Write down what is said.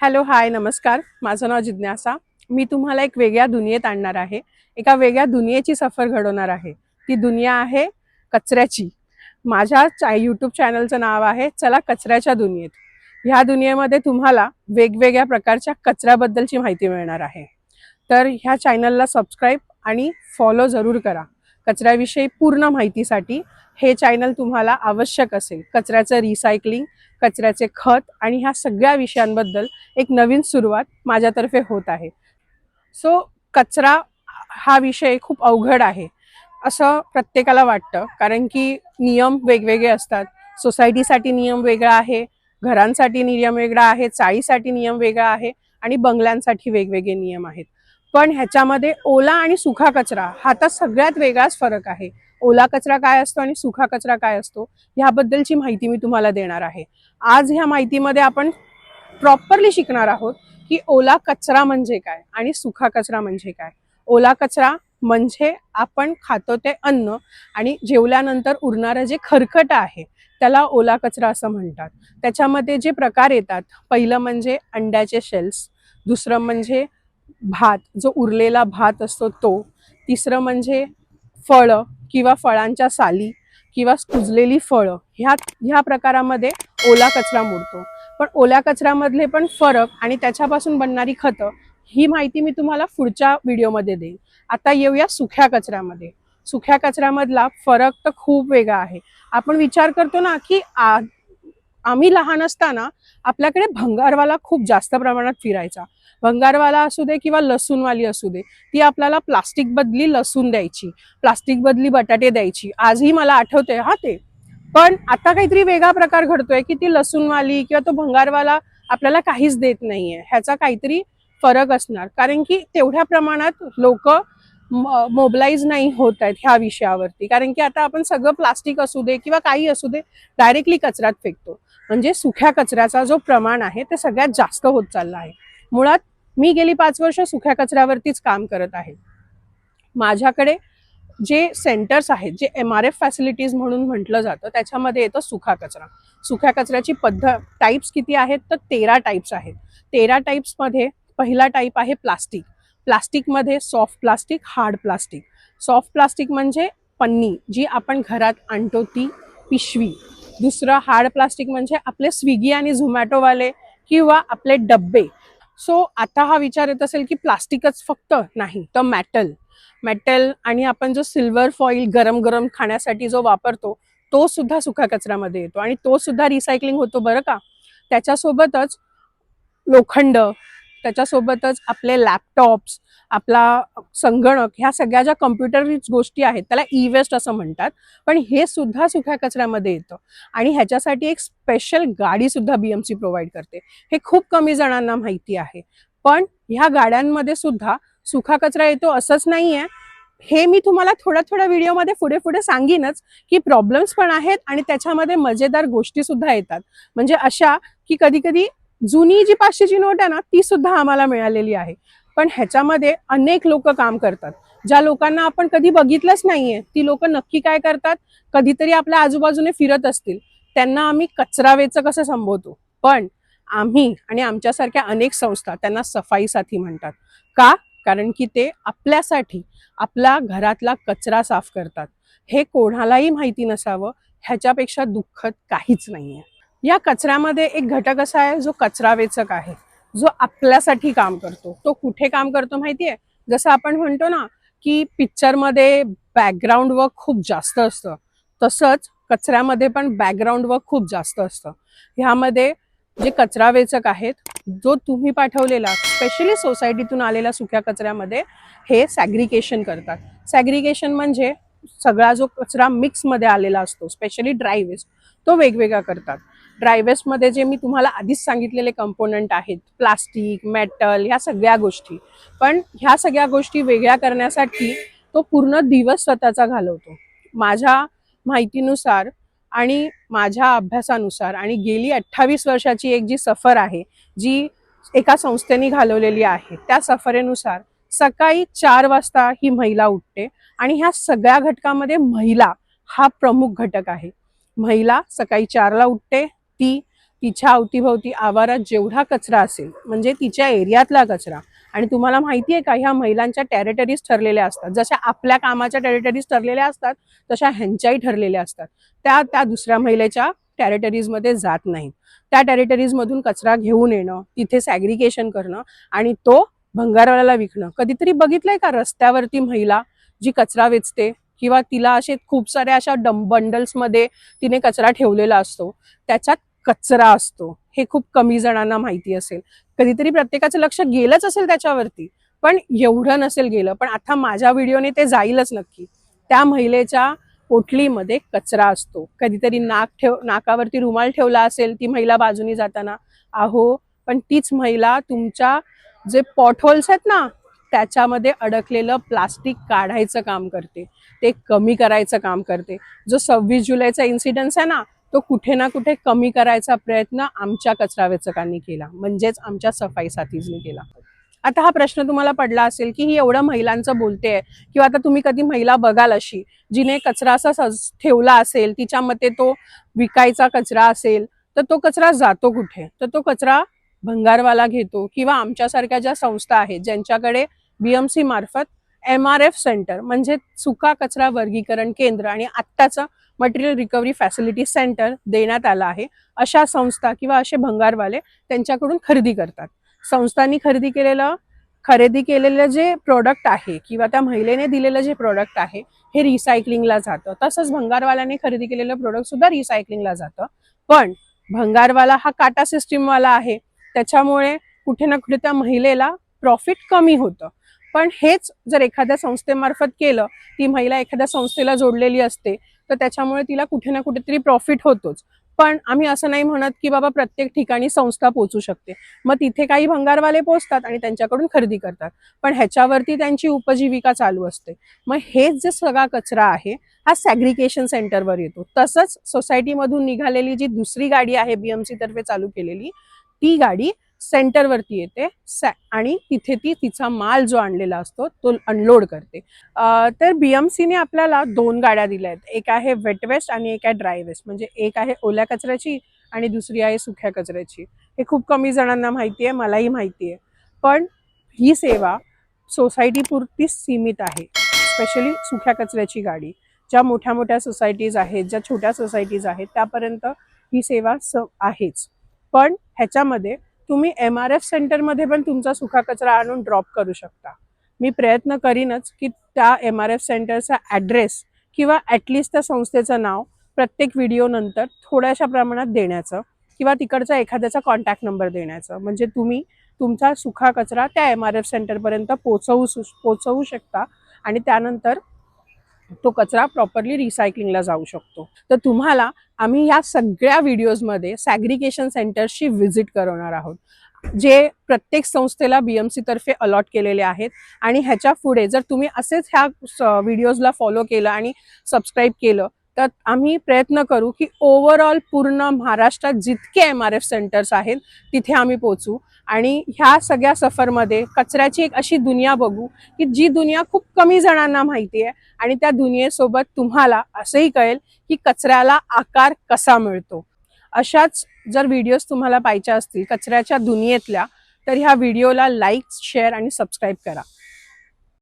Hello hi नमस्कार. माझं नाव जिज्ञासा. मी तुम्हाला एक वेगळ्या दुनियेत आणणार आहे. एका वेगळ्या दुनियेची सफर घडवणार आहे. ती दुनिया आहे कचऱ्याची. माझ्या यूट्यूब चॅनलचं नाव आहे चला कचऱ्याच्या दुनियेत. ह्या दुनियेमध्ये तुम्हाला वेगवेगळ्या प्रकारच्या कचऱ्याबद्दलची माहिती मिळणार आहे. तर ह्या चॅनलला सबस्क्राईब आणि फॉलो जरूर करा. कचऱ्याविषयी पूर्ण माहितीसाठी हे चॅनल तुम्हाला आवश्यक असेल. कचऱ्याचं रिसायकलिंग, कचऱ्याचे खत आणि ह्या सगळ्या विषयांबद्दल एक नवीन सुरुवात माझ्यातर्फे होत आहे. सो कचरा हा विषय खूप अवघड आहे असं प्रत्येकाला वाटतं, कारण की नियम वेगवेगळे असतात. सोसायटीसाठी नियम वेगळा आहे, घरांसाठी नियम वेगळा आहे, चाळीसाठी नियम वेगळा आहे आणि बंगल्यांसाठी वेगवेगळे नियम आहेत. पण ह्याच्यामध्ये ओला आणि सुखा कचरा हा तर सगळ्यात वेगळाच फरक आहे. ओला कचरा काय असतो आणि सुखा कचरा काय असतो ह्याबद्दलची माहिती मी तुम्हाला देणार आहे. आज ह्या माहितीमध्ये आपण प्रॉपरली शिकणार आहोत की ओला कचरा म्हणजे काय आणि सुखा कचरा म्हणजे काय. ओला कचरा म्हणजे आपण खातो ते अन्न आणि जेवल्यानंतर उरणारं जे खरकट आहे त्याला ओला कचरा असं म्हणतात. त्याच्यामध्ये जे प्रकार येतात, पहिलं म्हणजे अंड्याचे शेल्स, दुसरं म्हणजे भात, जो उरलेला भात असतो तो, तिसरं म्हणजे फळं किंवा फळांच्या साली किंवा कुजलेली फळं, ह्या प्रकारामध्ये ओला कचरा मोडतो. पण ओल्या कचऱ्यामधले पण फरक आणि त्याच्यापासून बनणारी खतं ही माहिती मी तुम्हाला पुढच्या व्हिडिओमध्ये देईन. आता येऊया सुख्या कचऱ्यामध्ये. सुख्या कचऱ्यामधला फरक तर खूप वेगळा आहे. आपण विचार करतो ना की आम्ही लहान असताना आपल्याकडे भंगारवाला खूप जास्त प्रमाणात फिरायचा. भंगारवाला असू दे किंवा लसूणवाली असू दे, ती आपल्याला प्लास्टिक बदली लसूण द्यायची, प्लास्टिक बदली बटाटे द्यायची. आजही मला आठवते हा ते. पण आता काहीतरी वेगळा प्रकार घडतोय की ती लसूणवाली किंवा तो भंगारवाला आपल्याला काहीच देत नाहीये. ह्याचा काहीतरी फरक असणार, कारण की तेवढ्या प्रमाणात लोक मोबिलाइज नाही होत आहेत ह्या विषयावरती. कारण की आता आपण सगळं प्लास्टिक असू दे किंवा काही असू दे डायरेक्टली कचऱ्यात फेकतो. म्हणजे सुख्या कचऱ्याचा जो प्रमाण आहे ते सगळ्यात जास्त होत चालला आहे. मुळात मी गेली 5 वर्ष सुख्या कचऱ्यावरतीच काम करत आहे. माझ्याकडे जे सेंटर्स आहेत, जे MRF फॅसिलिटीज म्हणून म्हटलं जातं, त्याच्यामध्ये येतं सुखा कचरा. सुख्या कचऱ्याची टाईप्स किती आहेत तर 13 टाईप्स आहेत. 13 टाईप्समध्ये पहिला टाईप आहे प्लास्टिक. प्लास्टिकमध्ये soft plastic, hard plastic. Soft plastic म्हणजे पन्नी, जी आपण घरात आणतो ती पिशवी. दुसरं हार्ड प्लास्टिक म्हणजे आपले स्विगी आणि झोमॅटोवाले किंवा आपले डब्बे. सो आता हा विचार येत असेल की प्लास्टिकच फक्त नाही तर मेटल आणि आपण जो सिल्वर फॉईल गरम गरम खाण्यासाठी जो वापरतो तो सुद्धा सुका कचऱ्यामध्ये येतो आणि तो सुद्धा रिसायकलिंग होतो बरं का. त्याच्यासोबतच लोखंड, त्याच्यासोबतच आपले लॅपटॉप्स, आपला संगणक, ह्या सगळ्या ज्या कम्प्युटर गोष्टी आहेत त्याला ई वेस्ट असं म्हणतात. पण हे सुद्धा सुक्या कचऱ्यामध्ये येतं आणि ह्याच्यासाठी एक स्पेशल गाडी सुद्धा BMC प्रोव्हाइड करते. हे खूप कमी जणांना माहिती आहे. पण ह्या गाड्यांमध्ये सुद्धा सुखा कचरा येतो असंच नाहीये. हे मी तुम्हाला थोड्या थोड्या व्हिडिओमध्ये पुढे पुढे सांगीनच की प्रॉब्लेम्स पण आहेत आणि त्याच्यामध्ये मजेदार गोष्टी सुद्धा येतात. म्हणजे अशा की कधी कधी जुनी जी 500ची नोट आहे ना ती सुद्धा आम्हाला मिळालेली आहे. पण ह्याच्यामध्ये अनेक लोक काम करतात, ज्या लोकांना आपण कधी बघितलंच नाहीये. ती लोक नक्की काय करतात, कधीतरी आपल्या आजूबाजूने फिरत असतील, त्यांना आम्ही कचरावेचक कसं संबोधतो. पण आम्ही आणि आमच्यासारख्या अनेक संस्था त्यांना सफाई साथी म्हणतात. का? कारण की ते आपल्यासाठी आपला घरातला कचरा साफ करतात. हे कोणालाही माहिती नसावं, ह्याच्यापेक्षा दुःखद काहीच नाहीये. या कचऱ्यामध्ये एक घटक असा आहे जो कचरा वेचक आहे, जो आपल्यासाठी काम करतो. तो कुठे काम करतो माहितीये? जसं आपण म्हणतो ना की पिक्चरमध्ये बॅकग्राऊंड वर्क खूप जास्त असतं, तसंच कचऱ्यामध्ये पण बॅकग्राऊंड वर्क खूप जास्त असतं. ह्यामध्ये जे कचरा वेचक आहेत, जो तुम्ही पाठवलेला स्पेशली सोसायटीतून आलेल्या सुक्या कचऱ्यामध्ये हे सॅग्रिगेशन करतात. सॅग्रिगेशन म्हणजे सगळा जो कचरा मिक्समध्ये आलेला असतो, स्पेशली ड्राय वेस्ट, तो वेगवेगळा करतात. ड्राय वेस्टमध्ये जे मी तुम्हाला आधीच सांगितलेले कंपोनंट आहेत, प्लास्टिक, मेटल, ह्या सगळ्या गोष्टी. पण ह्या सगळ्या गोष्टी वेगळ्या करण्यासाठी तो पूर्ण दिवस स्वतःचा घालवतो. माझ्या माहितीनुसार आणि माझ्या अभ्यासानुसार आणि गेली 28 वर्षाची एक जी सफर आहे, जी एका संस्थेने घालवलेली आहे, त्या सफरेनुसार सकाळी 4 वाजता ही महिला उठते आणि ह्या सगळ्या घटकामध्ये महिला हा प्रमुख घटक आहे. महिला सकाळी 4ला उठते, ती तिच्या अवतीभवती आवारात जेवढा कचरा असेल, म्हणजे तिच्या एरियातला कचरा, आणि तुम्हाला माहिती आहे का, ह्या महिलांच्या टेरिटरीज ठरलेल्या असतात. जशा आपल्या कामाच्या टेरिटरीज ठरलेल्या असतात तशा ह्यांच्याही ठरलेल्या असतात. त्या त्या दुसऱ्या महिलेच्या टेरिटरीजमध्ये जात नाहीत. त्या टेरिटरीजमधून कचरा घेऊन येणं, तिथे सॅग्रिगेशन करणं आणि तो भंगारवाल्याला विकणं. कधीतरी बघितलंय का रस्त्यावरती महिला जी कचरा वेचते, किंवा तिला असे खूप साऱ्या अशा बंडल्समध्ये तिने कचरा ठेवलेला असतो, त्याच्यात कचरा असतो. हे खूप कमी जणांना माहिती असेल. कधीतरी प्रत्येकाचं लक्ष गेलंच असेल त्याच्यावरती, पण एवढं नसेल गेलं. पण आता माझ्या व्हिडिओने ते जाईलच नक्की. त्या महिलेच्या पोटलीमध्ये कचरा असतो. कधीतरी नाकावरती रुमाल ठेवला असेल ती महिला बाजूनी जाताना, अहो पण तीच महिला तुमच्या जे पॉटहोल्स आहेत ना त्याच्यामध्ये अडकलेलं प्लास्टिक काढायचं काम करते, ते कमी करायचं काम करते. जो 26 जुलैचा इन्सिडन्स आहे ना, तो कुठे ना कुठे कमी करायचा प्रयत्न आमच्या कचरा वेचकांनी केला, म्हणजेच आमच्या सफाई साथीजनी केला. आता हा प्रश्न तुम्हाला पडला असेल की ही एवढं महिलांचं बोलते, किंवा आता तुम्ही कधी महिला बघाल अशी जिने कचरा असा ठेवला असेल, तिच्या मते तो विकायचा कचरा असेल, तर तो कचरा जातो कुठे? तर तो कचरा भंगारवाला घेतो, किंवा आमच्यासारख्या ज्या संस्था आहेत ज्यांच्याकडे BMC मार्फत MRF सेंटर म्हणजे सुका कचरा वर्गीकरण केंद्र आणि आत्ताचं मटेरियल रिकव्हरी फॅसिलिटी सेंटर देण्यात आलं आहे, अशा संस्था किंवा असे भंगारवाले त्यांच्याकडून खरेदी करतात. संस्थांनी खरेदी केलेलं जे प्रोडक्ट आहे किंवा त्या महिलेने दिलेलं जे प्रोडक्ट आहे हे रिसायकलिंगला जातं. तसंच भंगारवाल्याने खरेदी केलेलं प्रोडक्ट सुद्धा रिसायकलिंगला जातं. पण भंगारवाला हा काटा सिस्टीमवाला आहे, त्याच्यामुळे कुठे ना कुठे त्या महिलेला प्रॉफिट कमी होतं. पण हेच जर एखाद्या संस्थेमार्फत केलं, ती महिला एखाद्या संस्थेला जोडलेली असते, तर त्याच्यामुळे तिला कुठे ना कुठेतरी प्रॉफिट होतोच. पण आम्ही असं नाही म्हणत की बाबा प्रत्येक ठिकाणी संस्था पोचू शकते. मग तिथे काही भंगारवाले पोचतात आणि त्यांच्याकडून खरेदी करतात, पण ह्याच्यावरती त्यांची उपजीविका चालू असते. मग हेच जे सगळा कचरा आहे हा सॅग्रिगेशन सेंटरवर येतो. तसंच सोसायटीमधून निघालेली जी दुसरी गाडी आहे BMC तर्फे चालू केलेली, ती गाडी सेंटरवरती येते आणि तिथे ती तिचा माल जो आणलेला असतो तो अनलोड करते. तर BMCने आपल्याला 2 गाड्या दिल्या आहेत. एक आहे वेट वेस्ट आणि एक आहे ड्राय वेस्ट. म्हणजे एक आहे ओल्या कचऱ्याची आणि दुसरी आहे सुक्या कचऱ्याची. हे खूप कमी जणांना माहिती आहे, मलाही माहिती आहे. पण ही सेवा सोसायटीपुरतीच सीमित आहे, स्पेशली सुक्या कचऱ्याची गाडी. ज्या मोठ्या मोठ्या सोसायटीज आहेत, ज्या छोट्या सोसायटीज आहेत, त्यापर्यंत ही सेवा आहेच. पण ह्याच्यामध्ये तुम्ही MRF सेंटरमध्ये पण तुमचा सुका कचरा आणून ड्रॉप करू शकता. मी प्रयत्न करीनच की त्या MRF सेंटरचा ॲड्रेस किंवा ॲटलिस्ट त्या संस्थेचं नाव प्रत्येक व्हिडिओ नंतर थोड्याशा प्रमाणात देण्याचं, किंवा तिकडचा एखाद्याचा कॉन्टॅक्ट नंबर देण्याचं, म्हणजे तुम्ही तुमचा सुका कचरा त्या MRF सेंटरपर्यंत पोचवू शकता आणि त्यानंतर तो कचरा प्रॉपरली रिसायकलिंगला जाऊ शकतो. तर तुम्हाला आम्ही या सगळ्या व्हिडिओजमध्ये सॅग्रिगेशन सेंटर्सची व्हिजिट करवणार आहोत, जे प्रत्येक संस्थेला BMC तर्फे अलॉट केलेले आहेत. आणि ह्याच्या पुढे जर तुम्ही असेच ह्या व्हिडिओजला फॉलो केलं आणि सबस्क्राईब केलं, तर आम्ही प्रयत्न करू की ओव्हरऑल पूर्ण महाराष्ट्रात जितके MRF सेंटर्स आहेत तिथे आम्ही पोचू आणि ह्या सगळ्या सफरमध्ये कचऱ्याची एक अशी दुनिया बघू की जी दुनिया खूप कमी जणांना माहिती आहे. आणि त्या दुनियेसोबत तुम्हाला असंही कळेल की कचऱ्याला आकार कसा मिळतो. अशाच जर व्हिडिओज तुम्हाला पाहिजे असतील कचऱ्याच्या दुनियेतल्या, तर ह्या व्हिडिओला लाईक, शेअर आणि सबस्क्राईब करा.